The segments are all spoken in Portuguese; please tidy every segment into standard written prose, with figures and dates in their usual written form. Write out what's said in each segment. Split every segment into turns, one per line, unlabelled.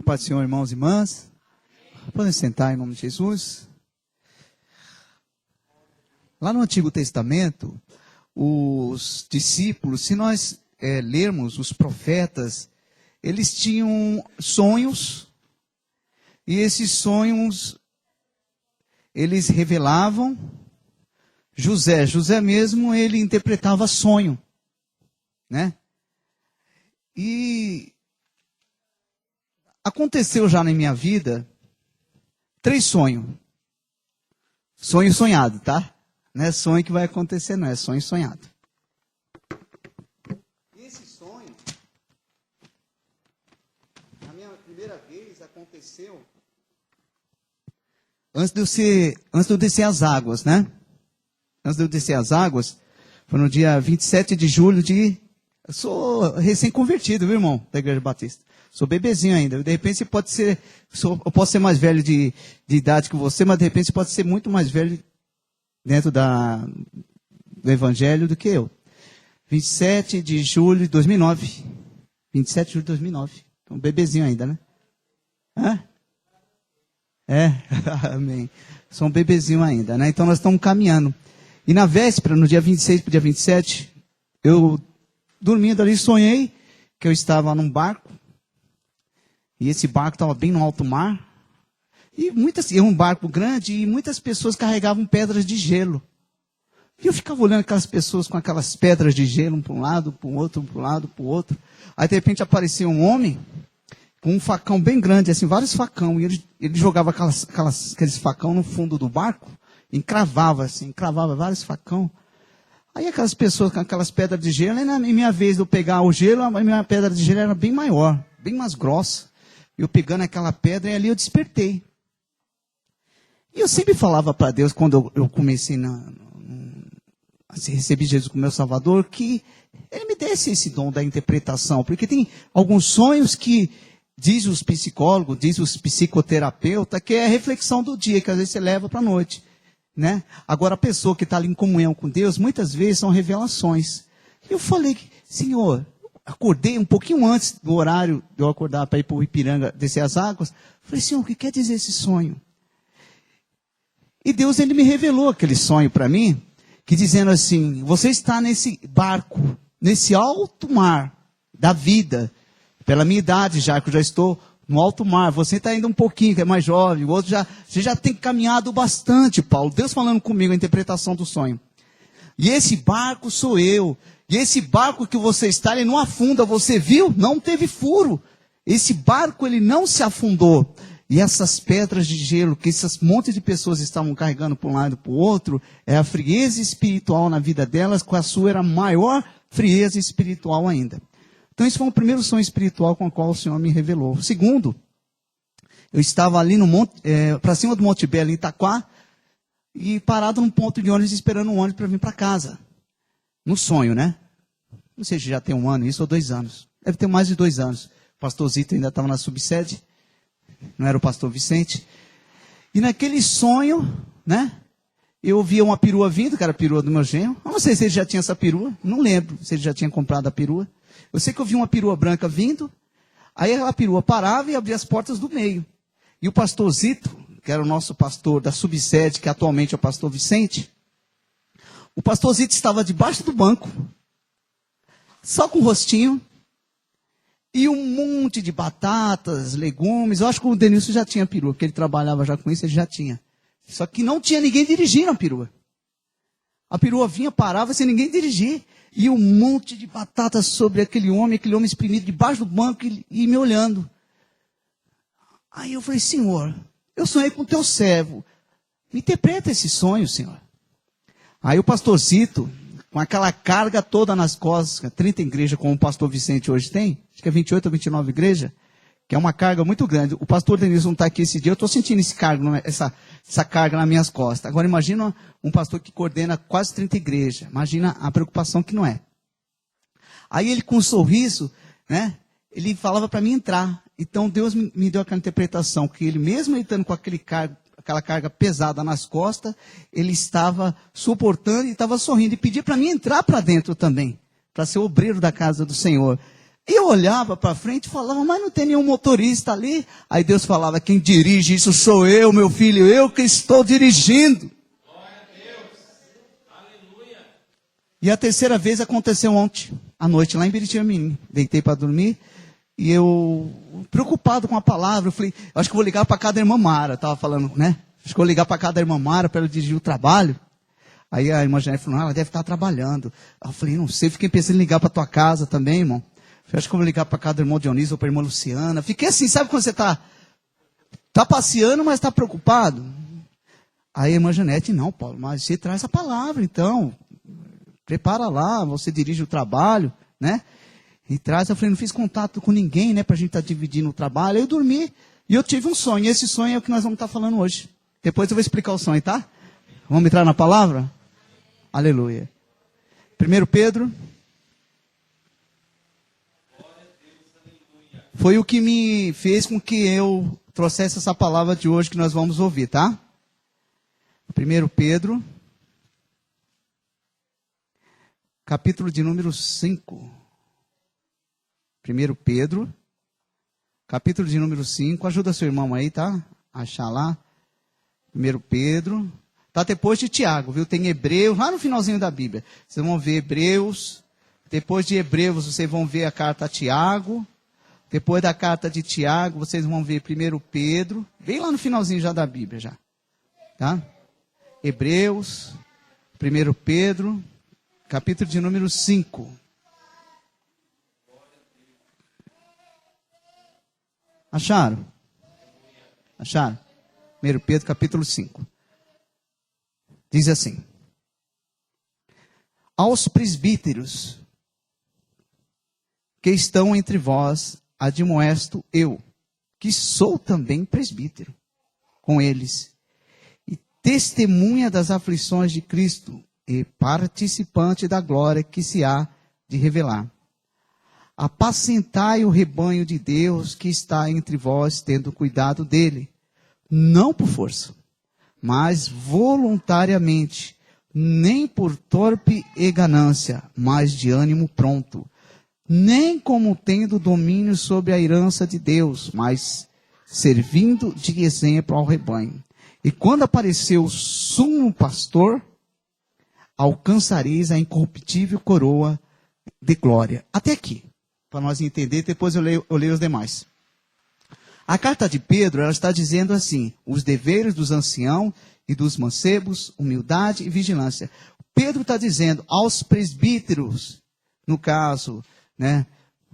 paz do Senhor, irmãos e irmãs. Podem sentar em nome de Jesus. Lá no Antigo Testamento, os discípulos, se nós lermos os profetas, eles tinham sonhos, e esses sonhos eles revelavam. José mesmo, ele interpretava sonho, né? E aconteceu já na minha vida 3 sonhos. Sonho sonhado, tá? Não é sonho que vai acontecer, não, é sonho sonhado. E esse sonho, na minha primeira vez, aconteceu antes de eu descer as águas, né? Antes de eu descer as águas, foi no dia 27 de julho Eu sou recém-convertido, viu, irmão, da Igreja Batista. Sou bebezinho ainda. De repente você pode ser, eu posso ser mais velho de idade que você, mas de repente você pode ser muito mais velho dentro do Evangelho do que eu. 27 de julho de 2009. 27 de julho de 2009. Então, bebezinho ainda, né? Hã? Amém. Sou um bebezinho ainda, né? Então nós estamos caminhando. E na véspera, no dia 26 para o dia 27, eu, dormindo ali, sonhei que eu estava num barco. E esse barco estava bem no alto mar. E um barco grande, e muitas pessoas carregavam pedras de gelo. E eu ficava olhando aquelas pessoas com aquelas pedras de gelo, um para um lado, para o outro, um para um lado, para o outro. Aí de repente aparecia um homem com um facão bem grande, assim, vários facão. E ele jogava aqueles facão no fundo do barco, encravava vários facão. Aí aquelas pessoas com aquelas pedras de gelo, na minha vez de eu pegar o gelo, a minha pedra de gelo era bem maior, bem mais grossa. Eu pegando aquela pedra, e ali eu despertei. E eu sempre falava para Deus, quando eu comecei a receber Jesus como meu Salvador, que Ele me desse esse dom da interpretação. Porque tem alguns sonhos que, diz os psicólogos, diz os psicoterapeutas, que é a reflexão do dia, que às vezes você leva para a noite. Né? Agora, a pessoa que está ali em comunhão com Deus, muitas vezes são revelações. E eu falei, Senhor, acordei um pouquinho antes do horário de eu acordar para ir para o Ipiranga, descer as águas. Falei, Senhor, o que quer dizer esse sonho? E Deus, Ele me revelou aquele sonho para mim, que dizendo assim, você está nesse barco, nesse alto mar da vida, pela minha idade já, que eu já estou no alto mar, você está ainda um pouquinho, que é mais jovem, o outro você já tem caminhado bastante, Paulo. Deus falando comigo a interpretação do sonho. E esse barco sou eu. E esse barco que você está, ele não afunda, você viu? Não teve furo. Esse barco, ele não se afundou. E essas pedras de gelo, que esses montes de pessoas estavam carregando para um lado e para o outro, é a frieza espiritual na vida delas, com a sua era maior frieza espiritual ainda. Então esse foi o primeiro sonho espiritual com o qual o Senhor me revelou. O segundo, eu estava ali no monte, para cima do Monte Belo, em Itaquá, e parado num ponto de ônibus, esperando um ônibus para vir para casa. No sonho, né? Não sei se já tem 1 ano isso ou 2 anos. Deve ter mais de 2 anos. O pastor Zito ainda estava na subsede. Não era o pastor Vicente. E naquele sonho, né? Eu via uma perua vindo, que era a perua do meu genro. Eu não sei se ele já tinha essa perua. Não lembro se ele já tinha comprado a perua. Eu sei que eu vi uma perua branca vindo. Aí a perua parava e abria as portas do meio. E o pastor Zito, que era o nosso pastor da subsede, que atualmente é o pastor Vicente. O pastor Zito estava debaixo do banco. Só com o rostinho. E um monte de batatas, legumes. Eu acho que o Denilson já tinha perua, porque ele trabalhava já com isso, ele já tinha. Só que não tinha ninguém dirigindo a perua. A perua vinha, parava sem ninguém dirigir. E um monte de batatas sobre aquele homem espremido debaixo do banco e me olhando. Aí eu falei, Senhor, eu sonhei com o teu servo. Me interpreta esse sonho, Senhor. Aí o pastor Zito, com aquela carga toda nas costas, 30 igrejas como o pastor Vicente hoje tem, acho que é 28 ou 29 igrejas, que é uma carga muito grande. O pastor Denilson não está aqui esse dia, eu estou sentindo essa carga nas minhas costas. Agora imagina um pastor que coordena quase 30 igrejas, imagina a preocupação que não é. Aí ele com um sorriso, né, ele falava para mim entrar. Então Deus me deu aquela interpretação, que ele mesmo estando com aquela carga pesada nas costas, ele estava suportando e estava sorrindo. E pedia para mim entrar para dentro também, para ser obreiro da casa do Senhor. E eu olhava para frente e falava, mas não tem nenhum motorista ali. Aí Deus falava, quem dirige isso sou eu, meu filho, eu que estou dirigindo. Glória a Deus. Aleluia. E a terceira vez aconteceu ontem, à noite, lá em Biritiamirim. Deitei para dormir e eu, preocupado com a palavra, eu falei, acho que vou ligar para cada irmã Mara, estava falando, né? Acho que vou ligar para cada irmã Mara para ela dirigir o trabalho. Aí a irmã Janeiro falou, ela deve estar trabalhando. Eu falei, não sei, fiquei pensando em ligar para tua casa também, irmão. Eu acho que eu vou ligar para cada irmão Dionísio ou para a irmã Luciana. Fiquei assim, sabe quando você tá passeando, mas está preocupado? Aí a irmã Janete, não, Paulo, mas você traz a palavra, então. Prepara lá, você dirige o trabalho, né? E traz, eu falei, não fiz contato com ninguém, né, para a gente estar dividindo o trabalho. Aí eu dormi e eu tive um sonho. E esse sonho é o que nós vamos estar falando hoje. Depois eu vou explicar o sonho, tá? Vamos entrar na palavra? Aleluia. 1 Pedro. Foi o que me fez com que eu trouxesse essa palavra de hoje que nós vamos ouvir, tá? 1 Pedro, capítulo de número 5. 1 Pedro, capítulo de número 5. Ajuda seu irmão aí, tá? Achar lá. 1 Pedro. Tá depois de Tiago, viu? Tem Hebreus, lá no finalzinho da Bíblia. Vocês vão ver Hebreus. Depois de Hebreus, vocês vão ver a carta a Tiago. Depois da carta de Tiago, vocês vão ver 1 Pedro. Bem lá no finalzinho já da Bíblia, já. Tá? Hebreus, 1 Pedro, capítulo de número 5. Acharam? Acharam? 1 Pedro, capítulo 5. Diz assim: aos presbíteros que estão entre vós, admoesto eu, que sou também presbítero, com eles, e testemunha das aflições de Cristo, e participante da glória que se há de revelar. Apacentai o rebanho de Deus que está entre vós, tendo cuidado dele, não por força, mas voluntariamente, nem por torpe e ganância, mas de ânimo pronto, nem como tendo domínio sobre a herança de Deus, mas servindo de exemplo ao rebanho. E quando apareceu o sumo pastor, alcançareis a incorruptível coroa de glória. Até aqui, para nós entender, depois eu leio os demais. A carta de Pedro, ela está dizendo assim, os deveres dos anciãos e dos mancebos, humildade e vigilância. Pedro está dizendo aos presbíteros, no caso, né,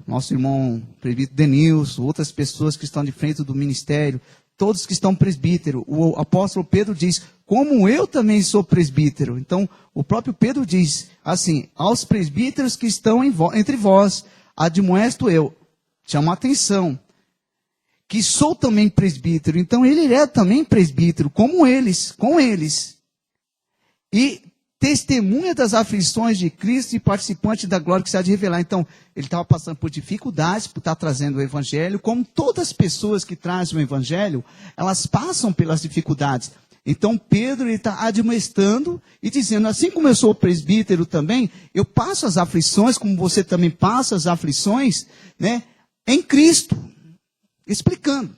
nosso irmão presbítero Denilson, outras pessoas que estão de frente do ministério, todos que estão presbítero. O apóstolo Pedro diz, como eu também sou presbítero. Então, o próprio Pedro diz assim, aos presbíteros que estão entre vós, admoesto eu. Chama a atenção, que sou também presbítero. Então, ele é também presbítero, como eles, com eles. E testemunha das aflições de Cristo e participante da glória que se há de revelar. Então, ele estava passando por dificuldades, por estar trazendo o evangelho, como todas as pessoas que trazem o evangelho, elas passam pelas dificuldades. Então, Pedro está admoestando e dizendo, assim como eu sou presbítero também, eu passo as aflições, como você também passa as aflições, né, em Cristo. Explicando.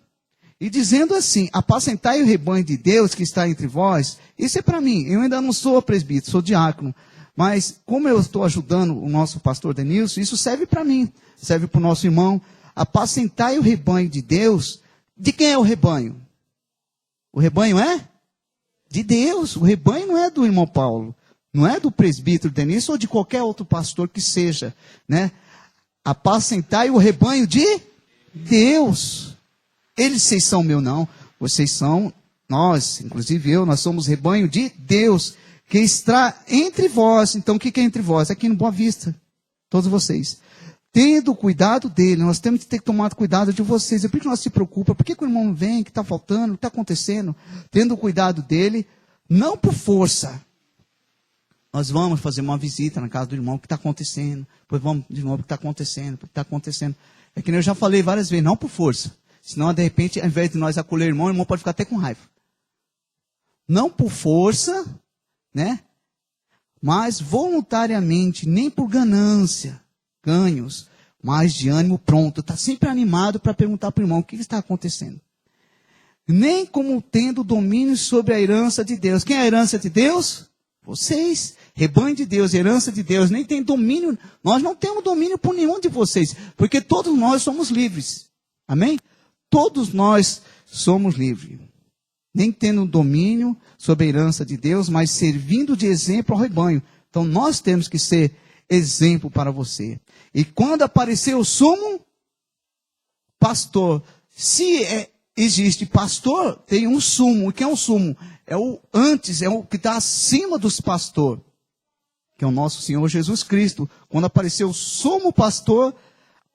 E dizendo assim, apacentai o rebanho de Deus que está entre vós. Isso é para mim, eu ainda não sou presbítero, sou diácono. Mas como eu estou ajudando o nosso pastor Denilson, isso serve para mim, serve para o nosso irmão. Apacentai o rebanho de Deus. De quem é o rebanho? O rebanho é? De Deus. O rebanho não é do irmão Paulo, não é do presbítero Denilson ou de qualquer outro pastor que seja, né? Apacentai o rebanho de Deus. Eles, vocês são meu, não. Vocês são, nós, inclusive eu, nós somos rebanho de Deus, que está entre vós. Então, o que é entre vós? Aqui no Boa Vista, todos vocês. Tendo cuidado dele, nós temos que ter tomado cuidado de vocês. Por que nós se preocupa? Por que o irmão não vem? O que está faltando? O que está acontecendo? Tendo cuidado dele, não por força. Nós vamos fazer uma visita na casa do irmão, o que está acontecendo? Depois vamos de novo, o que está acontecendo? O que está acontecendo? É que eu já falei várias vezes, não por força. Senão, de repente, ao invés de nós acolher o irmão pode ficar até com raiva. Não por força, né? Mas voluntariamente, nem por ganância, ganhos, mas de ânimo pronto. Está sempre animado para perguntar para o irmão o que está acontecendo. Nem como tendo domínio sobre a herança de Deus. Quem é a herança de Deus? Vocês. Rebanho de Deus, herança de Deus. Nem tem domínio. Nós não temos domínio por nenhum de vocês. Porque todos nós somos livres. Amém? Todos nós somos livres. Nem tendo domínio sobre a herança de Deus, mas servindo de exemplo ao rebanho. Então nós temos que ser exemplo para você. E quando aparecer o sumo pastor, se existe pastor, tem um sumo. O que é um sumo? É o antes, é o que está acima dos pastores, que é o nosso Senhor Jesus Cristo. Quando aparecer o sumo pastor,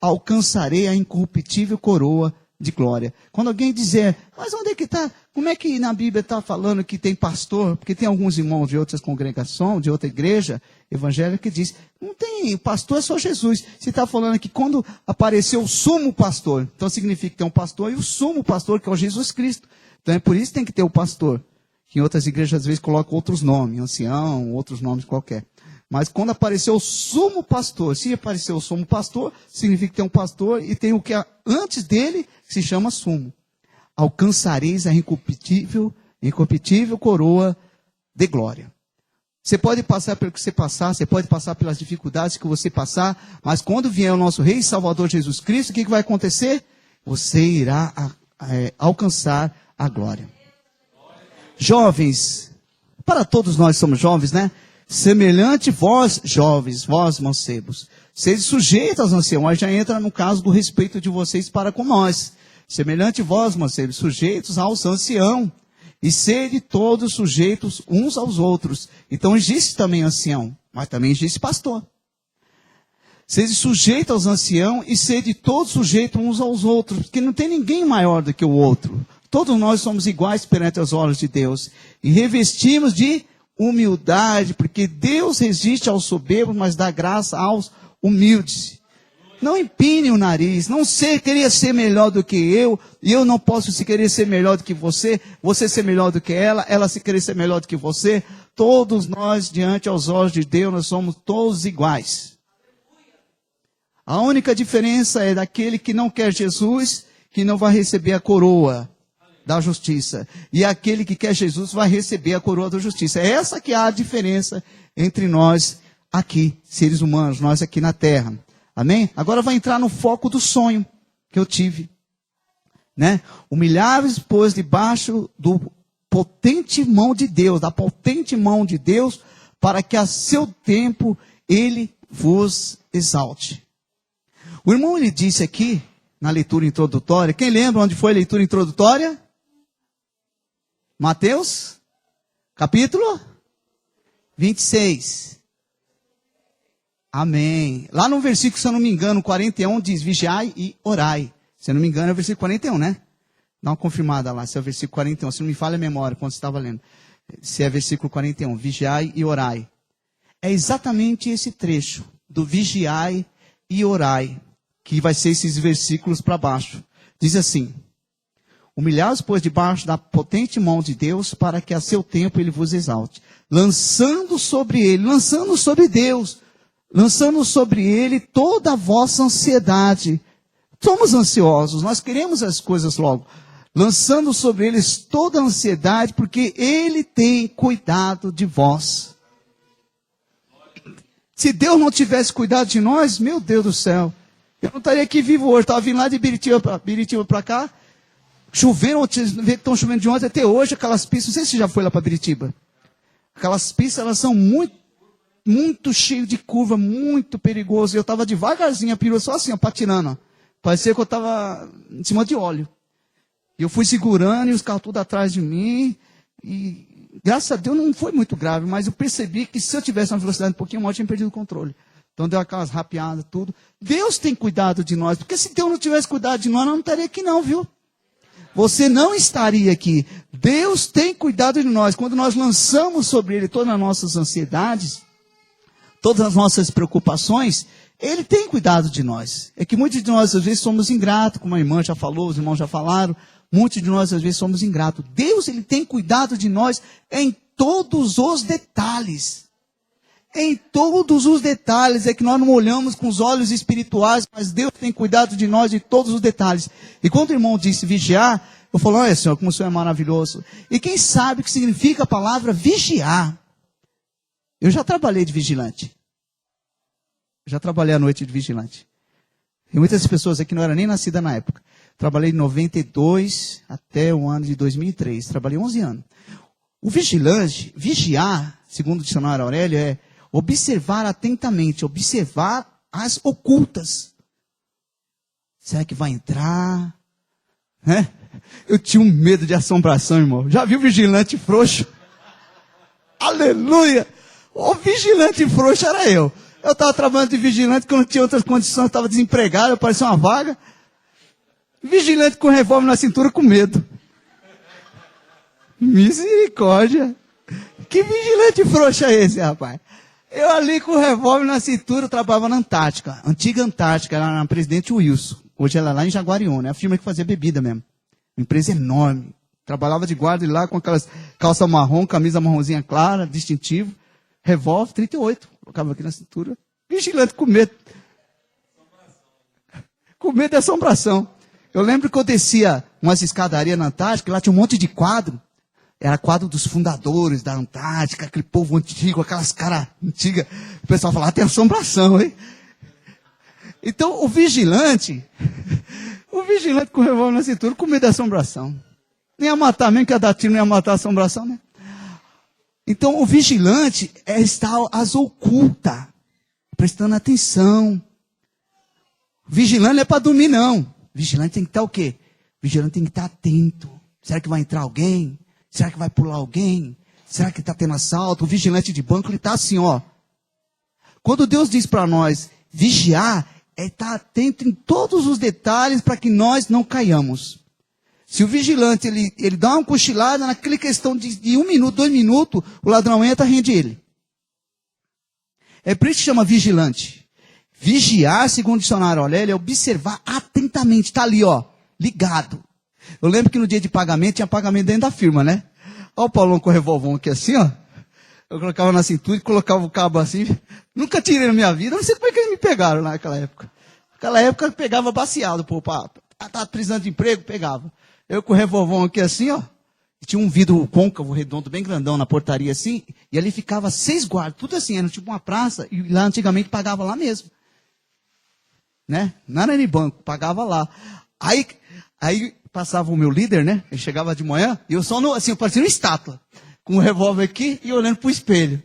alcançarei a incorruptível coroa de glória. Quando alguém dizer, mas onde é que está? Como é que na Bíblia está falando que tem pastor? Porque tem alguns irmãos de outras congregações, de outra igreja evangélica que diz, não tem, pastor é só Jesus. Se está falando que quando apareceu o sumo pastor, então significa que tem um pastor e o sumo pastor, que é o Jesus Cristo. Então é por isso que tem que ter o pastor. Que em outras igrejas às vezes colocam outros nomes, ancião, outros nomes qualquer. Mas quando apareceu o sumo pastor, se apareceu o sumo pastor, significa que tem um pastor e tem o que antes dele que se chama sumo. Alcançareis a incorruptível coroa de glória. Você pode passar pelo que você passar, você pode passar pelas dificuldades que você passar, mas quando vier o nosso Rei e Salvador Jesus Cristo, o que vai acontecer? Você irá alcançar a glória. Jovens, para todos nós somos jovens, né? Semelhante vós, jovens, vós, mancebos, sede sujeitos aos anciãos. Aí já entra no caso do respeito de vocês para com nós. Semelhante vós, mancebos, sujeitos aos anciãos. E sede todos sujeitos uns aos outros. Então existe também ancião, mas também existe pastor. Sede sujeitos aos anciãos e sede todos sujeitos uns aos outros. Porque não tem ninguém maior do que o outro. Todos nós somos iguais perante os olhos de Deus. E revestimos de humildade, porque Deus resiste aos soberbos, mas dá graça aos humildes. Não empine o nariz, não querer ser melhor do que eu, e eu não posso se querer ser melhor do que você ser melhor do que ela se querer ser melhor do que você. Todos nós, diante aos olhos de Deus, nós somos todos iguais. A única diferença é daquele que não quer Jesus, que não vai receber a coroa da justiça. E aquele que quer Jesus vai receber a coroa da justiça. É essa que é a diferença entre nós aqui, seres humanos, nós aqui na terra. Amém? Agora vai entrar no foco do sonho que eu tive. Né? Humilhar-vos, pois, debaixo do potente mão de Deus, da potente mão de Deus, para que a seu tempo ele vos exalte. O irmão, ele disse aqui, na leitura introdutória, quem lembra onde foi a leitura introdutória? Mateus, capítulo 26. Amém. Lá no versículo, se eu não me engano, 41, diz, vigiai e orai. Se eu não me engano, é o versículo 41, né? Dá uma confirmada lá, se é o versículo 41. Se não me falha a memória, quando você estava lendo. Se é versículo 41, vigiai e orai. É exatamente esse trecho, do vigiai e orai, que vai ser esses versículos para baixo. Diz assim, humilhai-vos, pois, debaixo da potente mão de Deus, para que a seu tempo ele vos exalte. Lançando sobre ele, lançando sobre Deus, lançando sobre ele toda a vossa ansiedade. Somos ansiosos, nós queremos as coisas logo. Lançando sobre eles toda a ansiedade, porque ele tem cuidado de vós. Se Deus não tivesse cuidado de nós, meu Deus do céu, eu não estaria aqui vivo hoje. Estava vindo lá de Biritiba para cá, chovendo, estão chovendo de ontem até hoje, aquelas pistas, não sei se você já foi lá para Biritiba. Aquelas pistas, elas são muito cheias de curva, muito perigoso. Eu estava devagarzinho, a perua só assim, ó, patinando. Ó. Parecia que eu estava em cima de óleo. E eu fui segurando e os carros tudo atrás de mim. E graças a Deus não foi muito grave, mas eu percebi que se eu tivesse uma velocidade um pouquinho maior, eu tinha perdido o controle. Então deu aquelas rapeadas, tudo. Deus tem cuidado de nós, porque se Deus não tivesse cuidado de nós, eu não estaria aqui não, viu? Você não estaria aqui. Deus tem cuidado de nós. Quando nós lançamos sobre Ele todas as nossas ansiedades, todas as nossas preocupações, Ele tem cuidado de nós. É que muitos de nós, às vezes, somos ingratos, como a irmã já falou, os irmãos já falaram. Muitos de nós, às vezes, somos ingratos. Deus, Ele tem cuidado de nós em todos os detalhes. Em todos os detalhes, é que nós não olhamos com os olhos espirituais, mas Deus tem cuidado de nós em todos os detalhes. E quando o irmão disse vigiar, eu falo, olha Senhor, como o Senhor é maravilhoso. E quem sabe o que significa a palavra vigiar? Eu já trabalhei de vigilante. Já trabalhei à noite de vigilante. Tem muitas pessoas aqui que não eram nem nascidas na época. Trabalhei de 92 até o ano de 2003. Trabalhei 11 anos. O vigilante, vigiar, segundo o dicionário Aurélio, é observar atentamente, observar as ocultas. Será que vai entrar? Né? Eu tinha um medo de assombração, irmão. Já viu vigilante frouxo? Aleluia! O vigilante frouxo era eu. Eu estava trabalhando de vigilante, quando tinha outras condições, estava desempregado, apareceu uma vaga. Vigilante com revólver na cintura com medo. Misericórdia. Que vigilante frouxo é esse, rapaz? Eu ali com o revólver na cintura, eu trabalhava na Antártica. Antiga Antártica, era na Presidente Wilson. Hoje ela é lá em Jaguariúna, é a firma que fazia bebida mesmo. Uma empresa enorme. Trabalhava de guarda lá com aquelas calça marrom, camisa marronzinha clara, distintivo. Revólver 38. Colocava aqui na cintura. Vigilante com medo. Com medo de assombração. Eu lembro que eu descia umas escadarias na Antártica, lá tinha um monte de quadro. Era quadro dos fundadores da Antártica, aquele povo antigo, aquelas caras antigas. O pessoal falava, tem assombração, hein? Então, o vigilante com o revólver na cintura, com medo da assombração. Nem ia matar, mesmo que ia dar tiro, não ia matar a assombração, né? Então, o vigilante é estar às ocultas, prestando atenção. Vigilante não é para dormir, não. Vigilante tem que estar o quê? Vigilante tem que estar atento. Será que vai entrar alguém? Será que vai pular alguém? Será que está tendo assalto? O vigilante de banco, ele está assim, ó. Quando Deus diz para nós vigiar, é estar atento em todos os detalhes para que nós não caiamos. Se o vigilante, ele dá uma cochilada naquela questão de 1 minuto, 2 minutos, o ladrão entra e rende ele. É por isso que chama vigilante. Vigiar, segundo o dicionário Aurélio, é observar atentamente. Está ali, ó, ligado. Eu lembro que no dia de pagamento, tinha pagamento dentro da firma, né? Olha o Paulão com o revolvão aqui assim, ó. Eu colocava na cintura e colocava o cabo assim. Nunca tirei na minha vida. Não sei como é que eles me pegaram naquela época. Naquela época eu pegava baseado, pô. Estava precisando de emprego, pegava. Eu com o revolvão aqui assim, ó. E tinha um vidro côncavo, redondo, bem grandão na portaria assim. E ali ficava 6 guardas. Tudo assim, era tipo uma praça. E lá antigamente pagava lá mesmo. Né? Não era nem banco, pagava lá. Aí passava o meu líder, né? Ele chegava de manhã, e eu só, assim, eu parecia uma estátua, com o revólver aqui e olhando pro espelho.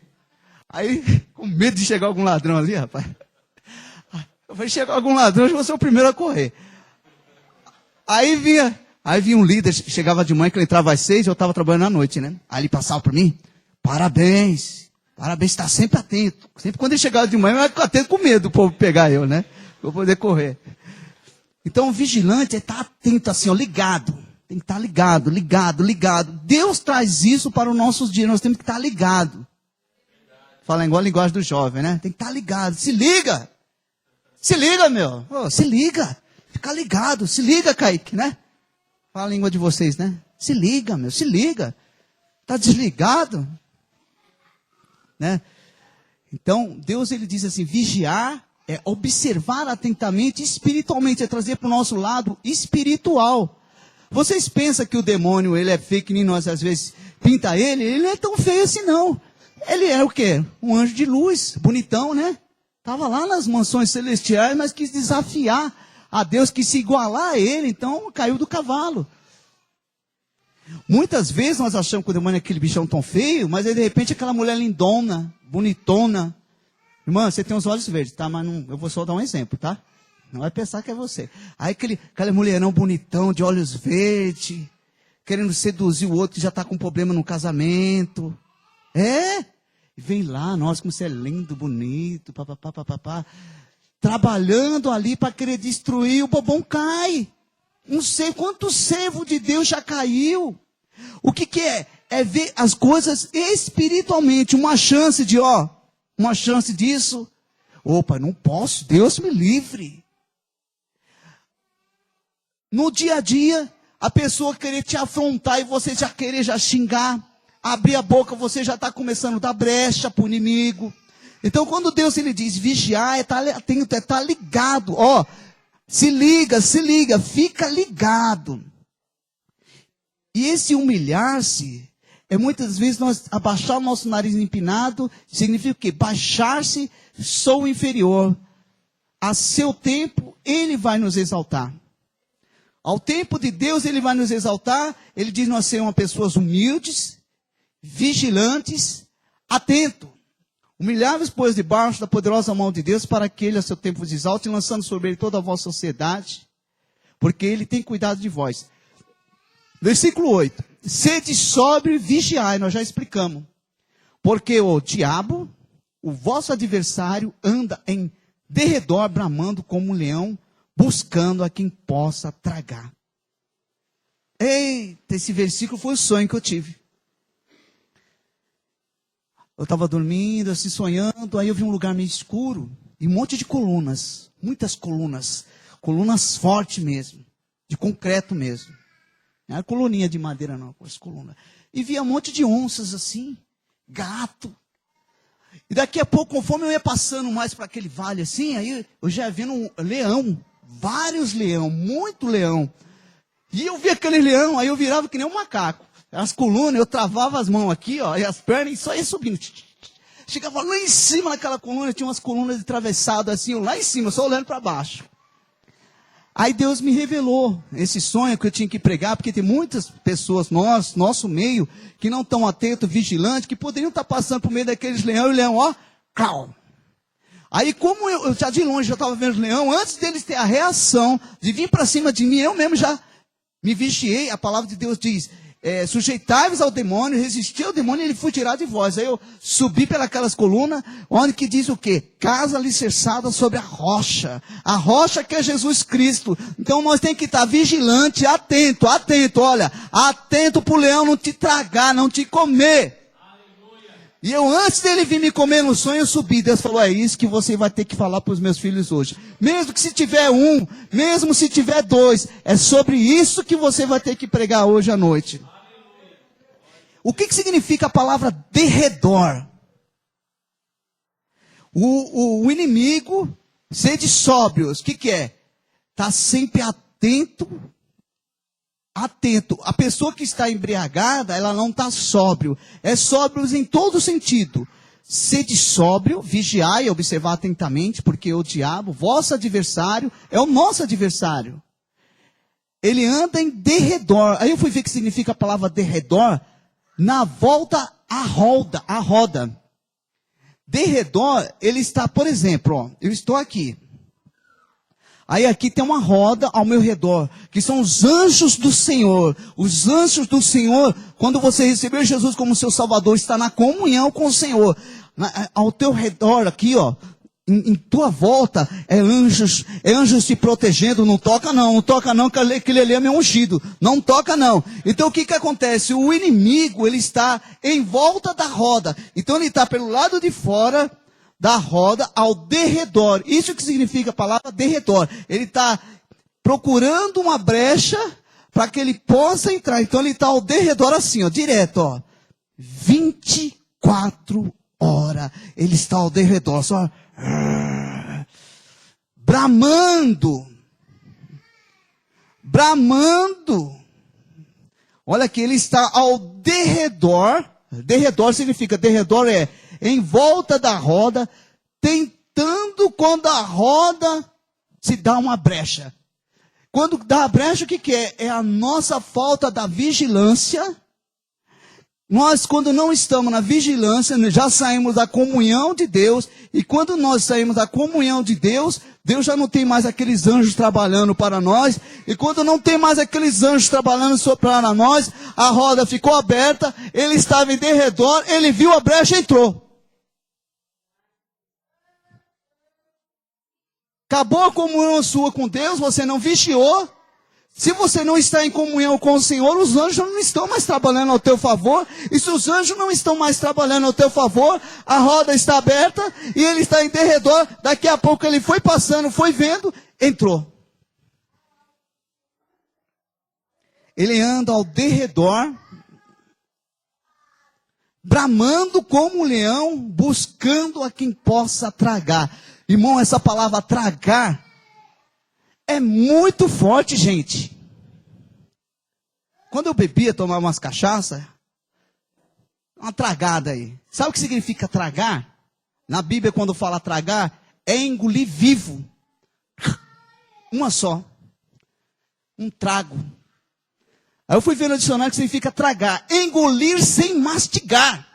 Aí, com medo de chegar algum ladrão ali, rapaz. Eu falei, chegar algum ladrão, eu vou ser o primeiro a correr. Aí vinha um líder, chegava de manhã, que ele entrava às 6, eu estava trabalhando à noite, né? Aí ele passava por mim, parabéns, está sempre atento. Sempre quando ele chegava de manhã, eu ficava atento com medo do povo pegar eu, né? Pra eu poder correr. Então, o vigilante é estar atento assim, ó, ligado. Tem que estar ligado. Deus traz isso para os nossos dias. Nós temos que estar ligado. Fala igual a linguagem do jovem, né? Tem que estar ligado. Se liga. Se liga, meu. Oh, se liga. Fica ligado. Se liga, Kaique, né? Fala a língua de vocês, né? Se liga, meu. Se liga. Está desligado. Né? Então, Deus, ele diz assim, vigiar é observar atentamente, espiritualmente, é trazer para o nosso lado espiritual. Vocês pensam que o demônio, ele é feio, que nem nós às vezes pinta ele não é tão feio assim não. Ele é o quê? Um anjo de luz, bonitão, né? Estava lá nas mansões celestiais, mas quis desafiar a Deus, quis se igualar a ele, então caiu do cavalo. Muitas vezes nós achamos que o demônio é aquele bichão tão feio, mas aí de repente aquela mulher lindona, bonitona. Irmã, você tem os olhos verdes, tá? Mas não, eu vou só dar um exemplo, tá? Não vai pensar que é você. Aí aquele mulherão bonitão, de olhos verdes, querendo seduzir o outro que já está com problema no casamento. É? Vem lá, nossa, como você é lindo, bonito, papapá. Trabalhando ali para querer destruir, o bobão cai. Não sei quanto servo de Deus já caiu. O que é? É ver as coisas espiritualmente, uma chance disso. Opa, não posso, Deus me livre. No dia a dia, a pessoa querer te afrontar e você já querer xingar. Abrir a boca, você já está começando a dar brecha para o inimigo. Então, quando Deus ele diz vigiar, é estar atento, é estar ligado. Ó, se liga, fica ligado. E esse humilhar-se, é muitas vezes nós abaixar o nosso nariz empinado, significa o quê? Baixar-se, sou inferior. A seu tempo, ele vai nos exaltar. Ao tempo de Deus, ele vai nos exaltar. Ele diz nós sermos pessoas humildes, vigilantes, atentos. Humilhar-vos, pois, debaixo da poderosa mão de Deus, para que ele a seu tempo vos exalte, lançando sobre ele toda a vossa sociedade, porque ele tem cuidado de vós. Versículo 8. Sede sóbrio e vigiai, nós já explicamos. Porque o diabo, o vosso adversário, anda em derredor, bramando como um leão, buscando a quem possa tragar. Eita, esse versículo foi o sonho que eu tive. Eu estava dormindo, assim, sonhando, aí eu vi um lugar meio escuro, e um monte de colunas, muitas colunas, colunas fortes mesmo, de concreto mesmo. Não era coluninha de madeira não, as colunas. E via um monte de onças assim, gato. E daqui a pouco, conforme eu ia passando mais para aquele vale assim, aí eu já ia vendo um leão, vários leão, muito leão. E eu via aquele leão, aí eu virava que nem um macaco. As colunas, eu travava as mãos aqui, ó, e as pernas, e só ia subindo. Chegava lá em cima daquela coluna, tinha umas colunas atravessadas assim, eu lá em cima, só olhando para baixo. Aí Deus me revelou esse sonho que eu tinha que pregar, porque tem muitas pessoas, nosso meio, que não estão atentos, vigilantes, que poderiam estar passando por meio daqueles leões, e o leão, ó, clau. Aí como eu já de longe já estava vendo os leões, antes deles ter a reação de vir para cima de mim, eu mesmo já me vigiei. A palavra de Deus diz, sujeitai-vos ao demônio, resisti ao demônio e ele foi tirado de vós. Aí eu subi pelas colunas, onde que diz o quê? Casa alicerçada sobre a rocha que é Jesus Cristo. Então nós temos que estar vigilante, atento, olha, atento para o leão não te tragar, não te comer. E eu, antes dele vir me comer no sonho, eu subi. Deus falou, é isso que você vai ter que falar para os meus filhos hoje. Mesmo que se tiver um, mesmo se tiver dois, é sobre isso que você vai ter que pregar hoje à noite. O que significa a palavra derredor? O inimigo, sede sóbrios, o que é? Está sempre atento. A pessoa que está embriagada, ela não está sóbrio. É sóbrio em todo sentido. Sede sóbrio, vigiai, observar atentamente, porque o diabo, vosso adversário, é o nosso adversário. Ele anda em derredor. Aí eu fui ver o que significa a palavra derredor. Na volta à roda. Derredor, ele está, por exemplo, ó, eu estou aqui. Aí aqui tem uma roda ao meu redor, que são os anjos do Senhor. Os anjos do Senhor, quando você recebeu Jesus como seu Salvador, está na comunhão com o Senhor. Ao teu redor aqui, ó, em tua volta, é anjos te protegendo. Não toca não, que aquele ali é meu ungido. Não toca não. Então o que acontece? O inimigo, ele está em volta da roda. Então ele está pelo lado de fora da roda ao derredor. Isso que significa a palavra derredor. Ele está procurando uma brecha para que ele possa entrar. Então ele está ao derredor assim, ó, direto, ó. 24 horas. Ele está ao derredor, só bramando. Olha aqui, ele está ao derredor. Derredor significa, derredor é em volta da roda, tentando quando a roda se dá uma brecha. Quando dá a brecha, o que é? É a nossa falta da vigilância. Nós, quando não estamos na vigilância, já saímos da comunhão de Deus. E quando nós saímos da comunhão de Deus, Deus já não tem mais aqueles anjos trabalhando para nós. E quando não tem mais aqueles anjos trabalhando para nós, a roda ficou aberta, ele estava em derredor, ele viu a brecha e entrou. Acabou a comunhão sua com Deus, você não vigiou. Se você não está em comunhão com o Senhor, os anjos não estão mais trabalhando ao teu favor. E se os anjos não estão mais trabalhando ao teu favor, a roda está aberta e ele está em derredor. Daqui a pouco ele foi passando, foi vendo, entrou. Ele anda ao derredor bramando como um leão, buscando a quem possa tragar. Irmão, essa palavra tragar é muito forte, gente. Quando eu bebia, tomava umas cachaças, uma tragada aí. Sabe o que significa tragar? Na Bíblia, quando fala tragar, é engolir vivo. Uma só. Um trago. Aí eu fui ver no dicionário que significa tragar. Engolir sem mastigar.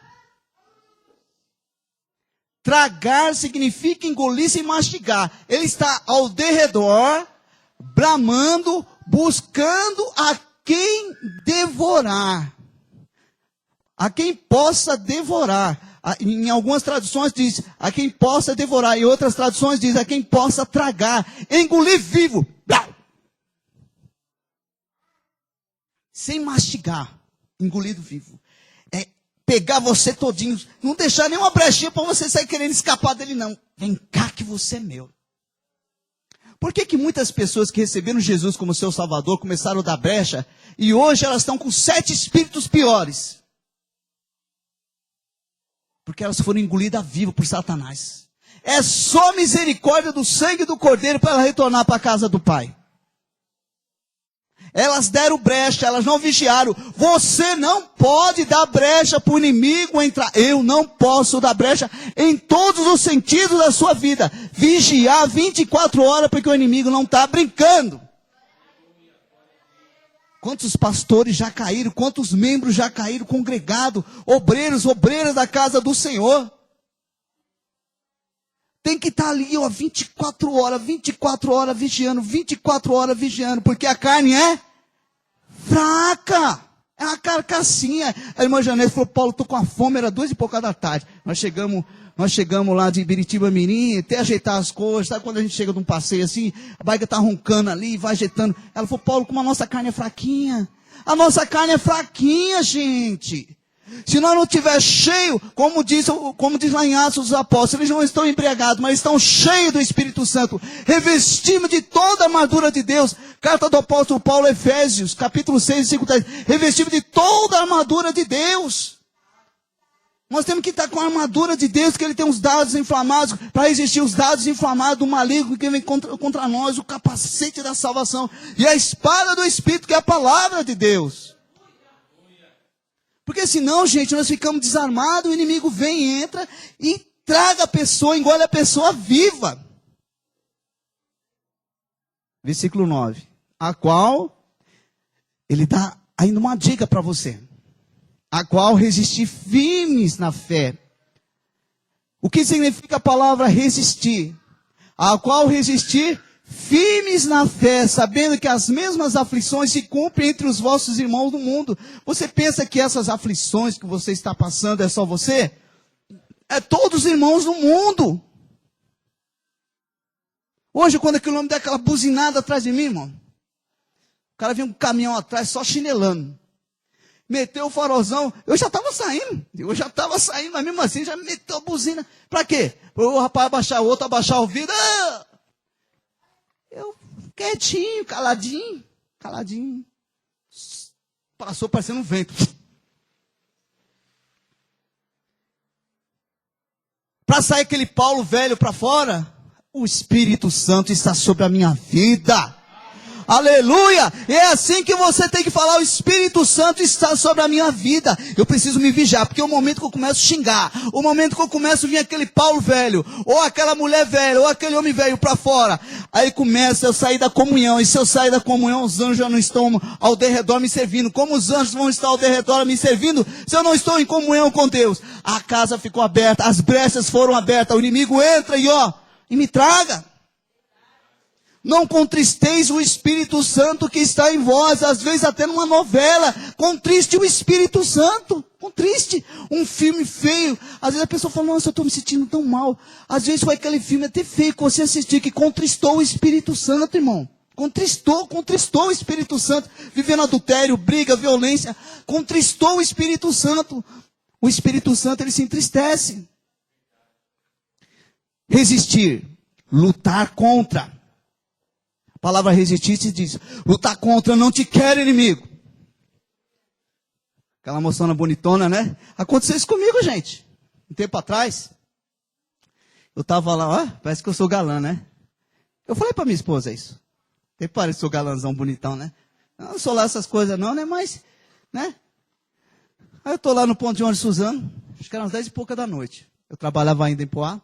Tragar significa engolir sem mastigar. Ele está ao derredor, bramando, buscando a quem devorar. A quem possa devorar. Em algumas traduções diz, a quem possa devorar. Em outras traduções diz, a quem possa tragar. Engolir vivo. Sem mastigar. Engolido vivo. É pegar você todinho. Não deixar nenhuma brechinha para você sair querendo escapar dele, não. Vem cá que você é meu. Por que muitas pessoas que receberam Jesus como seu Salvador começaram a dar brecha e hoje elas estão com 7 espíritos piores? Porque elas foram engolidas vivo por Satanás. É só misericórdia do sangue do Cordeiro para ela retornar para a casa do Pai. Elas deram brecha, elas não vigiaram. Você não pode dar brecha para o inimigo entrar. Eu não posso dar brecha em todos os sentidos da sua vida. Vigiar 24 horas porque o inimigo não está brincando. Quantos pastores já caíram, quantos membros já caíram, congregado, obreiros, obreiras da casa do Senhor. Tem que estar ali, 24 horas vigiando, 24 horas vigiando, porque a carne é fraca, é uma carcassinha. A irmã Janete falou, Paulo, estou com a fome, era 2 e pouca da tarde. Nós chegamos lá de Ibiritiba Mirim, até ajeitar as coisas, sabe quando a gente chega de um passeio assim, a barriga está roncando ali, vai ajeitando. Ela falou, Paulo, como a nossa carne é fraquinha. A nossa carne é fraquinha, gente. Se nós não estiver cheio, como diz lá em Atos dos Apóstolos, eles não estão embriagados, mas estão cheios do Espírito Santo, revestidos de toda a armadura de Deus. Carta do apóstolo Paulo, Efésios, capítulo 6, versículo 10, revestido de toda a armadura de Deus. Nós temos que estar com a armadura de Deus, que Ele tem os dados inflamados, para resistir os dados inflamados do maligno que vem contra nós, o capacete da salvação, e a espada do Espírito, que é a palavra de Deus. Porque senão, gente, nós ficamos desarmados, o inimigo vem, entra e traga a pessoa, engole a pessoa viva. Versículo 9. A qual, ele dá ainda uma dica para você. A qual resistir firmes na fé. O que significa a palavra resistir? A qual resistir firmes na fé, sabendo que as mesmas aflições se cumprem entre os vossos irmãos do mundo. Você pensa que essas aflições que você está passando é só você? É todos os irmãos do mundo. Hoje, quando aquele homem der aquela buzinada atrás de mim, irmão, o cara vinha um caminhão atrás só chinelando. Meteu o farolzão, eu já estava saindo, mas mesmo assim já meteu a buzina. Para quê? Para o rapaz abaixar o outro, abaixar o vidro. Eu quietinho, caladinho. Passou parecendo um vento. Para sair aquele Paulo velho para fora, o Espírito Santo está sobre a minha vida. Aleluia! É assim que você tem que falar, o Espírito Santo está sobre a minha vida. Eu preciso me vigiar, porque é o momento que eu começo a xingar, o momento que eu começo a vir aquele Paulo velho, ou aquela mulher velha, ou aquele homem velho para fora, aí começa a sair da comunhão, e se eu sair da comunhão, os anjos já não estão ao derredor me servindo. Como os anjos vão estar ao derredor me servindo, se eu não estou em comunhão com Deus? A casa ficou aberta, as brechas foram abertas, o inimigo entra e me traga. Não contristeis o Espírito Santo que está em vós, às vezes até numa novela, contriste o Espírito Santo, contriste, um filme feio, às vezes a pessoa fala, nossa, eu estou me sentindo tão mal, às vezes foi aquele filme até feio que você assistiu, que contristou o Espírito Santo, irmão, contristou o Espírito Santo, vivendo adultério, briga, violência, contristou o Espírito Santo, ele se entristece. Resistir, lutar contra. A palavra resistir se diz, lutar contra, não te quer inimigo. Aquela moçona bonitona, né? Aconteceu isso comigo, gente. Um tempo atrás. Eu tava lá, ó, parece que eu sou galã, né? Eu falei pra minha esposa isso. Até parece que sou galãzão bonitão, né? Eu não sou lá essas coisas não, né? Mas, né? Aí eu tô lá no ponto de ônibus Suzano. Acho que eram umas 10 e pouca da noite. Eu trabalhava ainda em Poá.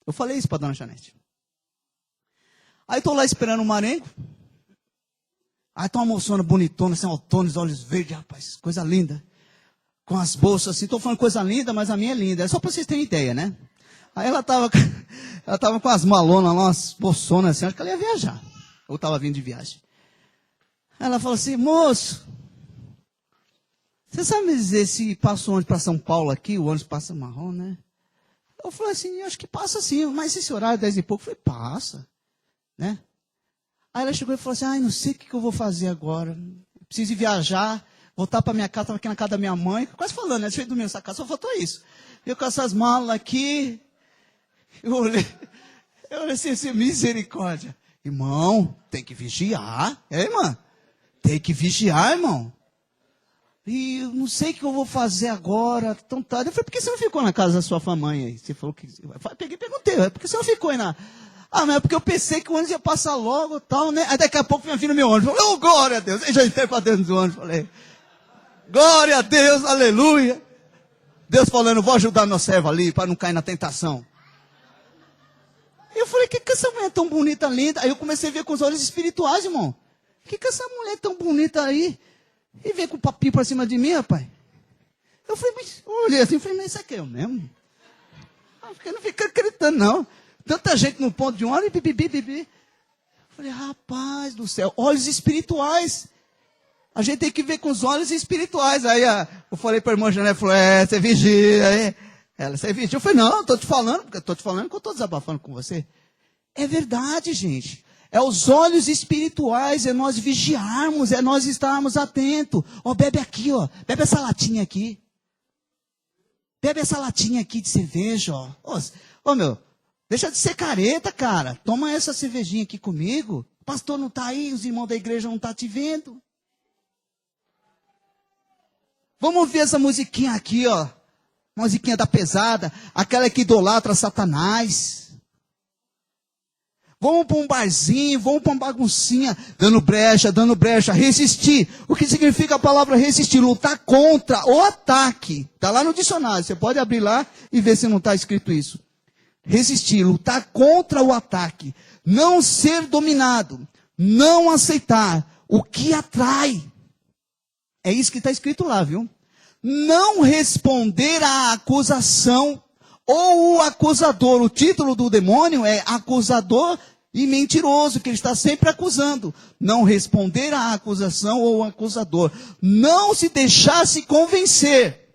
Eu falei isso pra dona Janete. Aí tô lá esperando o Marengo. Aí tá uma moçona bonitona, assim, autônomo, olhos verdes, rapaz, coisa linda. Com as bolsas assim, tô falando coisa linda, mas a minha é linda. É só pra vocês terem ideia, né? Aí ela tava com as malonas lá, umas bolsonas assim, acho que ela ia viajar. Ou tava vindo de viagem. Aí ela falou assim, moço, você sabe me dizer se passa o ônibus para São Paulo aqui, o ônibus passa marrom, né? Eu falei assim, acho que passa sim, mas esse horário, 10 e pouco, eu falei, passa, né? Aí ela chegou e falou assim, ai, não sei o que eu vou fazer agora, preciso ir viajar, voltar para minha casa, estava aqui na casa da minha mãe, quase falando, né? Deixa eu dormir nessa casa, só faltou isso. Eu com essas malas aqui, eu olhei assim, misericórdia. Irmão, tem que vigiar, irmã? Tem que vigiar, irmão. E eu não sei o que eu vou fazer agora, tão tarde. Eu falei, por que você não ficou na casa da sua mãe aí? Você falou que... Eu peguei e perguntei, por que você não ficou aí na... Ah, mas é porque eu pensei que o ônibus ia passar logo e tal, né? Aí daqui a pouco vinha vir no meu ônibus. Eu falei, oh, glória a Deus. Eu já entrei para dentro do ônibus, falei, glória a Deus, aleluia. Deus falando, vou ajudar meu servo ali para não cair na tentação. Eu falei, que essa mulher tão bonita, linda? Aí eu comecei a ver com os olhos espirituais, irmão. Que essa mulher tão bonita aí? E veio com o papinho para cima de mim, rapaz. Eu falei, mas eu olhei assim, falei, mas isso aqui é eu mesmo? Eu não fico acreditando, não. Tanta gente no ponto de ônibus, bibi. Falei, rapaz do céu, olhos espirituais. A gente tem que ver com os olhos espirituais. Aí eu falei para a irmã Jané, falou, você vigia. Ela, você vigia. Eu falei, não, estou te falando que eu estou desabafando com você. É verdade, gente. É os olhos espirituais, é nós vigiarmos, é nós estarmos atentos. Ó, bebe aqui, ó. Bebe essa latinha aqui. Bebe essa latinha aqui de cerveja, ó. Ô, meu, deixa de ser careta, cara. Toma essa cervejinha aqui comigo. O pastor não está aí, os irmãos da igreja não estão te vendo. Vamos ouvir essa musiquinha aqui, ó. Musiquinha da pesada. Aquela que idolatra Satanás. Vamos para um barzinho, vamos para uma baguncinha, dando brecha, resistir. O que significa a palavra resistir? Lutar contra o ataque. Está lá no dicionário, você pode abrir lá e ver se não está escrito isso. Resistir, lutar contra o ataque. Não ser dominado, não aceitar o que atrai. É isso que está escrito lá, viu? Não responder à acusação ou o acusador. O título do demônio é acusador e mentiroso, que ele está sempre acusando. Não responder à acusação ou o acusador. Não se deixasse convencer.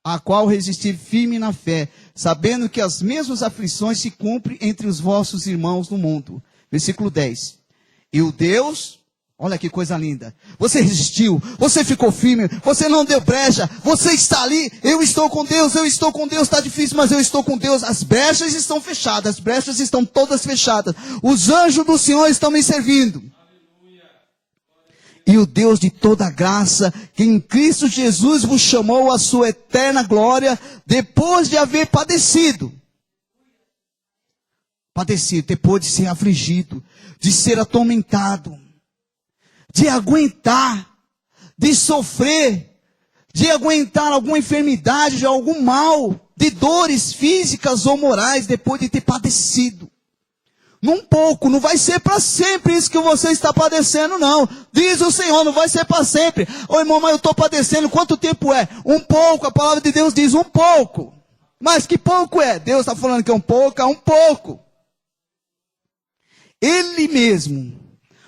A qual resistir firme na fé, sabendo que as mesmas aflições se cumprem entre os vossos irmãos no mundo. Versículo 10. E o Deus... Olha que coisa linda. Você resistiu, você ficou firme, você não deu brecha, você está ali, eu estou com Deus, está difícil, mas eu estou com Deus. As brechas estão fechadas, as brechas estão todas fechadas. Os anjos do Senhor estão me servindo. E o Deus de toda graça, que em Cristo Jesus vos chamou à sua eterna glória, depois de haver padecido, depois de ser afligido, de ser atormentado, de aguentar, de sofrer, de aguentar alguma enfermidade, de algum mal, de dores físicas ou morais, depois de ter padecido. Num pouco, não vai ser para sempre isso que você está padecendo, não. Diz o Senhor, não vai ser para sempre. Ô irmão, mas eu estou padecendo, quanto tempo é? Um pouco, a palavra de Deus diz um pouco. Mas que pouco é? Deus está falando que é um pouco. Ele mesmo,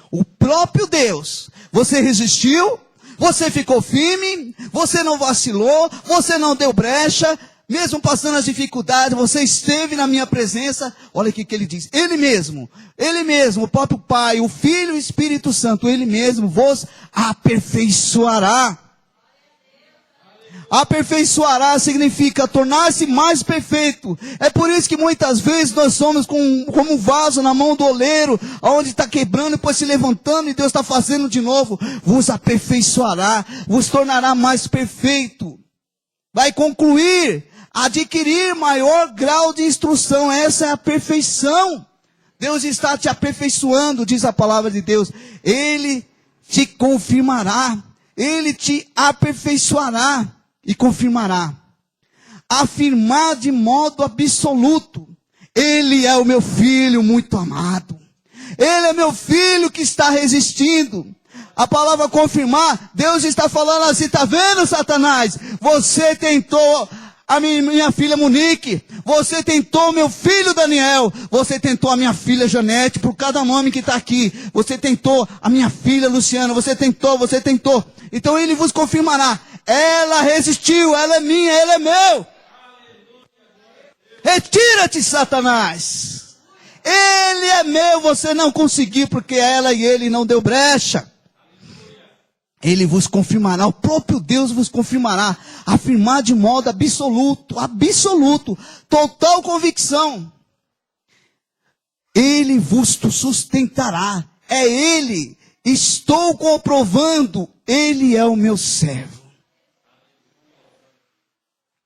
o próprio Deus, você resistiu, você ficou firme, você não vacilou, você não deu brecha, mesmo passando as dificuldades, você esteve na minha presença. Olha o que ele diz, Ele mesmo, o próprio Pai, o Filho e o Espírito Santo, Ele mesmo vos aperfeiçoará. Aperfeiçoará significa tornar-se mais perfeito. É por isso que muitas vezes nós somos como um vaso na mão do oleiro, onde está quebrando e depois se levantando e Deus está fazendo de novo. Vos aperfeiçoará, vos tornará mais perfeito. Vai concluir, adquirir maior grau de instrução. Essa é a perfeição. Deus está te aperfeiçoando, diz a palavra de Deus. Ele te confirmará, Ele te aperfeiçoará e confirmará. Afirmar de modo absoluto: Ele é o meu filho muito amado. Ele é meu filho que está resistindo. A palavra confirmar, Deus está falando assim: está vendo, Satanás? Você tentou a minha filha Monique, você tentou meu filho Daniel, você tentou a minha filha Janete, por cada nome que está aqui, você tentou a minha filha Luciana, você tentou. Então ele vos confirmará: ela resistiu, ela é minha, ele é meu. Retira-te, Satanás. Ele é meu, você não conseguiu, porque ela e ele não deu brecha. Ele vos confirmará, o próprio Deus vos confirmará. Afirmar de modo absoluto, total convicção. Ele vos sustentará. É Ele, estou comprovando, Ele é o meu servo.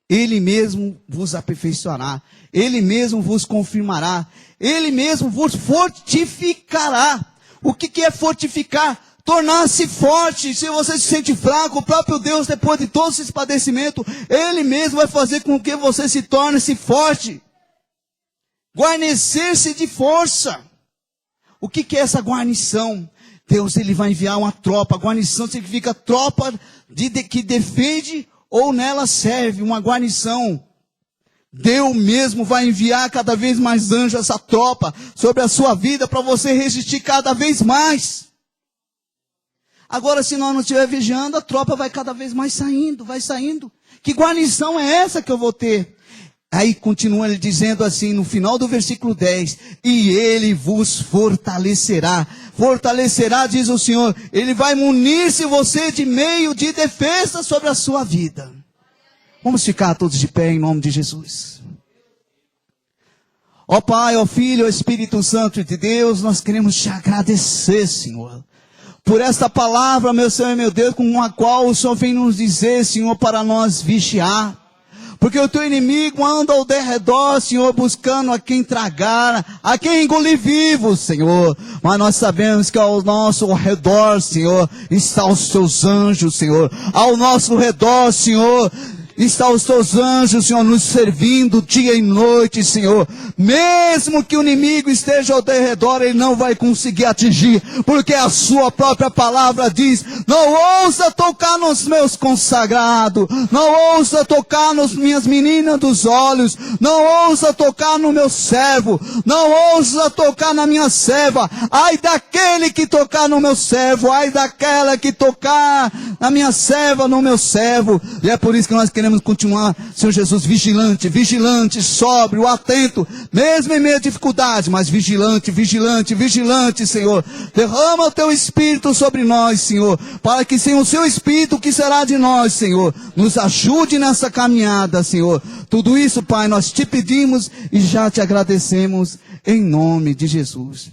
Ele mesmo vos aperfeiçoará, Ele mesmo vos confirmará, Ele mesmo vos fortificará. O que é fortificar? Tornar-se forte. Se você se sente fraco, o próprio Deus, depois de todo esse padecimento, Ele mesmo vai fazer com que você se torne-se forte. Guarnecer-se de força. O que é essa guarnição? Deus, Ele vai enviar uma tropa. Guarnição significa tropa que defende ou nela serve, uma guarnição. Deus mesmo vai enviar cada vez mais anjos, essa tropa, sobre a sua vida, para você resistir cada vez mais. Agora, se nós não estiver vigiando, a tropa vai cada vez mais saindo, vai saindo. Que guarnição é essa que eu vou ter? Aí continua ele dizendo assim, no final do versículo 10, e Ele vos fortalecerá. Fortalecerá, diz o Senhor, Ele vai munir-se você de meio de defesa sobre a sua vida. Vamos ficar todos de pé em nome de Jesus. Ó Pai, ó Filho, ó Espírito Santo de Deus, nós queremos te agradecer, Senhor, por esta palavra, meu Senhor e meu Deus, com a qual o Senhor vem nos dizer, Senhor, para nós vigiar. Porque o teu inimigo anda ao derredor, Senhor, buscando a quem tragar, a quem engolir vivo, Senhor. Mas nós sabemos que ao nosso redor, Senhor, estão os teus anjos, Senhor. Ao nosso redor, Senhor, estão os teus anjos, Senhor, nos servindo dia e noite, Senhor. Mesmo que o inimigo esteja ao derredor, ele não vai conseguir atingir, porque a sua própria palavra diz: não ousa tocar nos meus consagrados, não ousa tocar nas minhas meninas dos olhos, não ousa tocar no meu servo, não ousa tocar na minha serva. Ai daquele que tocar no meu servo, ai daquela que tocar na minha serva, no meu servo. E é por isso que nós queremos continuar, Senhor Jesus, vigilante, sóbrio, atento, mesmo em meio à dificuldade, mas vigilante, Senhor. Derrama o teu Espírito sobre nós, Senhor, para que sem o seu Espírito, o que será de nós, Senhor? Nos ajude nessa caminhada, Senhor. Tudo isso, Pai, nós te pedimos e já te agradecemos em nome de Jesus.